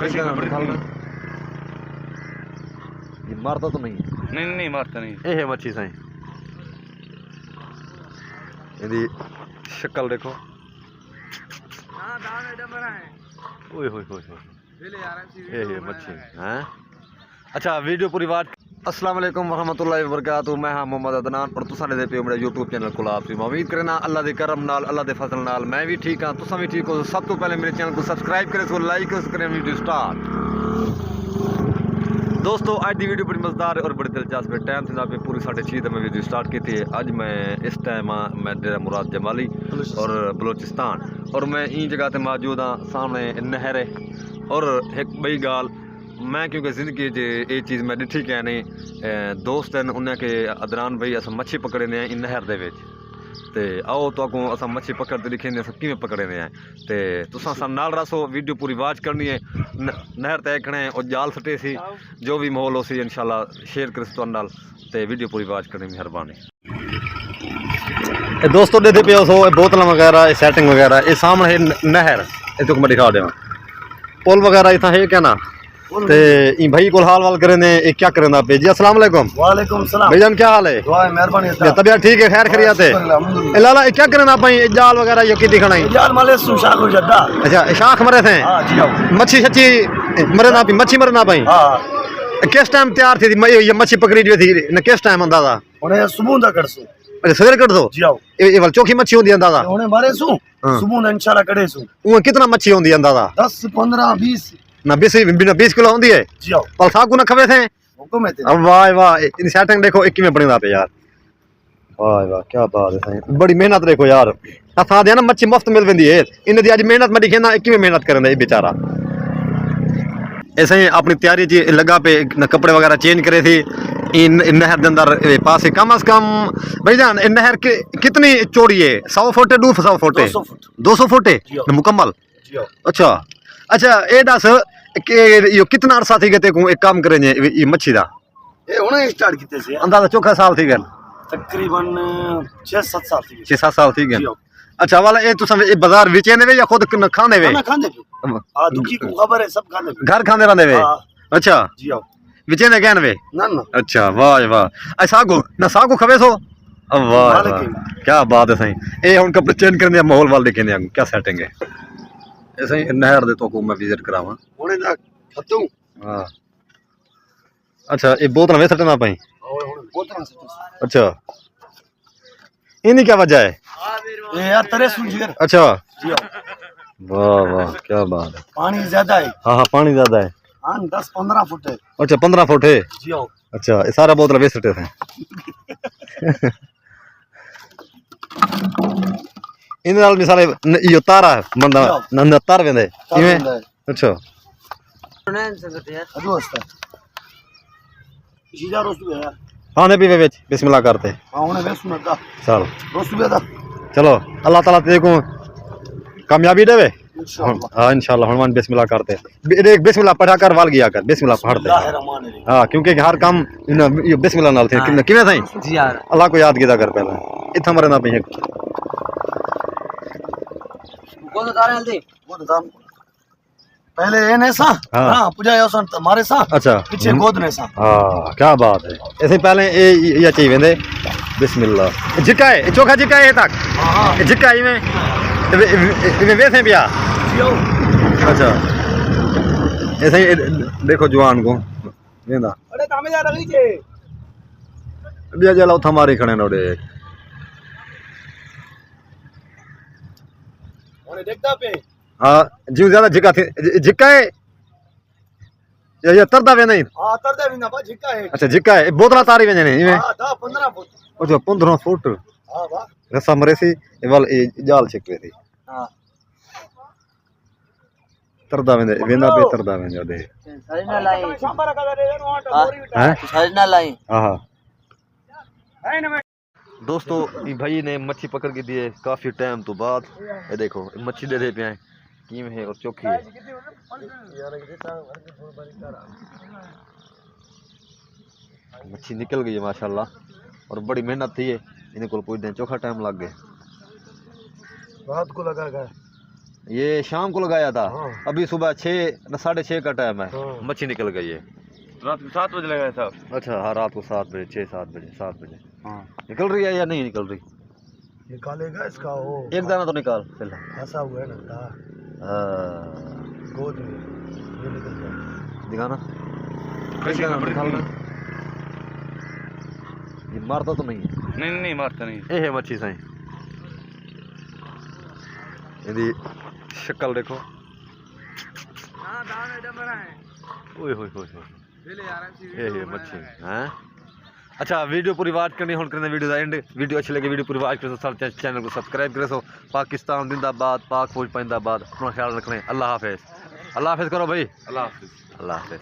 ये मारता तो नहीं? नहीं मारता नहीं। ये है मच्छी साईं, यदि शक्ल देखो। ओए होए होए होए, ये है मच्छी हैं। अच्छा वीडियो पूरी बात। अस्सलाम वालेकुम वरहमतुल्लाहि वबरकातुहू। मैं हाँ मोहम्मद अदनान और तुसा ने पे मेरे यूट्यूब चैनल गुलाब सी। उम्मीद करना अल्लाह दे करम नाल, अल्लाह दे फजल नाल मैं भी ठीक हाँ, तुसा भी ठीक हो। सब तो पहले मेरे चैनल को सब्सक्राइब करें, सो लाइक करें। Video start. दोस्तों आज की वीडियो बड़ी मज़ेदार और बड़ी दिलचस्प है। टाइम से पे पूरी 6:30 में वीडियो स्टार्ट की थी। आज मैं इस टाइम मैं डेरा मुराद जमाली और बलोचिस्तान, और मैं इन जगह पर मौजूद हाँ। सामने नहर है और एक बई गाल मैं क्योंकि जिंदगी ये चीज़ मैं डिठी क्या नहीं, दोस्त हैं उन्हें के अदनान भाई अस मच्छी पकड़े ने इन नहर दे विच। ते आओ तो अगों अस मच्छी पकड़ते दिखे अस किवें पकड़े ने ते तुसां सन नाल रसो। वीडियो पूरी वाच करनी है। नहर तय खड़े और जाल सटे सी, जो भी माहौल हो सी इंशाल्लाह शेयर कर तुहां नाल ते वीडियो पूरी वाच करनी मेहरबानी। दोस्तों देते पे सो बोतल वगैरह सैटिंग वगैरह ये सामने है नहर, ये तो मैं दिखा देवां पुल वगैरह इतना है क्या ना। ते भाई को हाल वाल करे ने क्या करना पे जी। अस्सलाम वालेकुम। वालेकुम सलाम भाईजान क्या हाल है? दुआ है मेहरबानी तबीयत ठीक है? खैर खैरियत है? लाला क्या करना पाई जाल वगैरह यो की दिखना है? जाल माले सु शाख हो जाता। अच्छा शाख मरे थे? हां जी आओ। मच्छी सच्ची मरे ना पई? मच्छी मरे ना पाई? हां। किस टाइम तैयार थी ये मच्छी पकड़ी जो थी न किस टाइम अंदाजा? ओने सुबह दा करसु। अच्छा सवेरे कर दो जी आओ। ये वाल चोखी मच्छी होंदी अंदाजा? ओने मारे सु सुबह दा इंशाल्लाह कड़े सु। वो कितना मच्छी होंदी अंदाजा? 10 15 20 ना 20 किलो होंदी है। जी आओ। पल साकू न खवे थे? हुकुम है। अब वाह वाह इन सेटिंग देखो एक में बनेदा पे यार। वाह वाह क्या बात है, बड़ी मेहनत देखो यार। असा दे ना मच्छी मुफ्त मिल वेंदी है, इन दी आज मेहनत मैं दिखे ना एक में मेहनत करन ये बेचारा। ऐसे ही अपनी तैयारी जी लगा पे न कपड़े वगैरह चेंज करे थी इन नहर के अंदर पास कम से कम। भाईजान इन नहर कितनी चौड़ी है? 100 फुट है? 200 फुट है? 200 फुट है मुकम्मल। अच्छा अच्छा ये दस के यो कितना अरसा थी गए को एक काम करें ये मच्छी दा? ए हुने स्टार्ट कीते से अंदाजा चौखा साल थी गए? तकरीबन 6-7 साल थी। 6-7 साल थी गए। अच्छा वाला ये तुम ये बाजार बेचने वे या खुद खाने वे? खाना खाने पे। हां दुखी को खबर है सब खाने पे। घर खाने रहंदे वे? अच्छा जी आओ। बेचने गए वे? ना ना। अच्छा वाह वाह। ऐ सागो ना सागो खवे सो? वाह वाह क्या बात है सही। ये हुन कपड़े चेंज करने माहौल वाल देखे ने क्या सेटिंग है। ऐसे ही नहर दे तो को मैं विजिट करावा हुने दा खतू। हां अच्छा ये बोतल में सटना पाई? बोतल से। अच्छा इनकी क्या वजह है? ये यार तरे सुन। अच्छा जी आओ। वाह वाह क्या बात है। पानी ज्यादा है। हाँ हाँ पानी ज्यादा है। हाँ 10-15 फुट है। अच्छा 15 फुट है। जी आओ। अच्छा ये सारा बोतल वे सटे थे। इन नाल मिसाले यो तारा बंदा न तार वेंदे इवें? अच्छा हाँ ने भी वे बिस्मिल्लाह करते। हां उन्हें वे सुनता चल रोसुबे दा चलो अल्लाह ताला तेरे को कामयाबी देवे इंशाल्लाह। हाँ इंशाल्लाह हनुमान बिस्मिल्लाह करते। एक बिस्मिल्लाह पढ़ा कर वाल गया कर बिस्मिल्लाह पढ़ते। हाँ क्योंकि हर काम ये बिस्मिल्लाह नाल थे किवें थाई जी यार अल्लाह को याद कीदा कर पहले इथा मरे ना पे गोद दारे हल्दी गोद दाम पहले ए ने सा हां पुजायो सन तुम्हारे सा। अच्छा पीछे गोद ने सा। हां क्या बात है। ऐसे पहले ये चाहिए वेंदे बिस्मिल्लाह जिका है चोखा जिका है तक। हां जिका ही में वे वैसे बिया जियो। अच्छा ऐसे ही देखो जवान को वेंदा अरे कामे जा रही छे बिया जला उठा मारी खणे नोडे ओने देखता पे। हाँ जीव ज्यादा झिका थे झिका है या तरदा वे नहीं? हां तरदा वे ना बा झिका है। अच्छा झिका है बोतला तारी वे नहीं इवें? हां 10-15 फुट। अच्छा 15 फुट। हां वाह रसा मरे सी वाल जाल छिकवे थी। हां तरदा वे वेंदा पे तरदा वे दे सारी ना लाई सांबर का दे हैं सारी ना लाई। हां हां है ना। दोस्तों ये भाई ने मच्छी पकड़ के दी है काफी टाइम तो बाद। ये देखो मच्छी दे पे हैं कीम है और चोखी है। मच्छी निकल गई है माशाल्लाह और बड़ी मेहनत थी है इन्हें को पूछते हैं चोखा टाइम लग गए रात को लगा गया ये शाम को लगाया था, हाँ। अभी सुबह 6-6:30 का टाइम है, हाँ। मच्छी निकल गई है। रात को 7 बजे लगाया था। अच्छा हाँ, रात को 7 बजे 6-7 बजे 7 बजे हाँ निकल रही है या नहीं निकल रही? निकालेगा इसका वो एक दाना तो निकाल फिलहाल। फंसा हुआ है ना गोद में, ये निकल जाए। दिखाना कैसे दाना बड़ी निकालना। ये मारता तो नहीं है? नहीं नहीं मारता नहीं। ये है मच्छी सही, यदि शक्ल देखो। ओए होए होए होए, ये मच्छी हैं। अच्छा वीडियो पूरी वाच करनी हो करने वीडियो एंड वीडियो अच्छी लगे वीडियो पूरी वाच करो, सारे चैनल को सब्सक्राइब करे। सो पाकिस्तान जिंदाबाद, पाक फौज जिंदाबाद। अपना ख्याल रखना। अल्लाह हाफिज़। अल्लाह हाफिज़ करो भाई। अल्लाह हाफिज़। अल्लाह हाफिज़।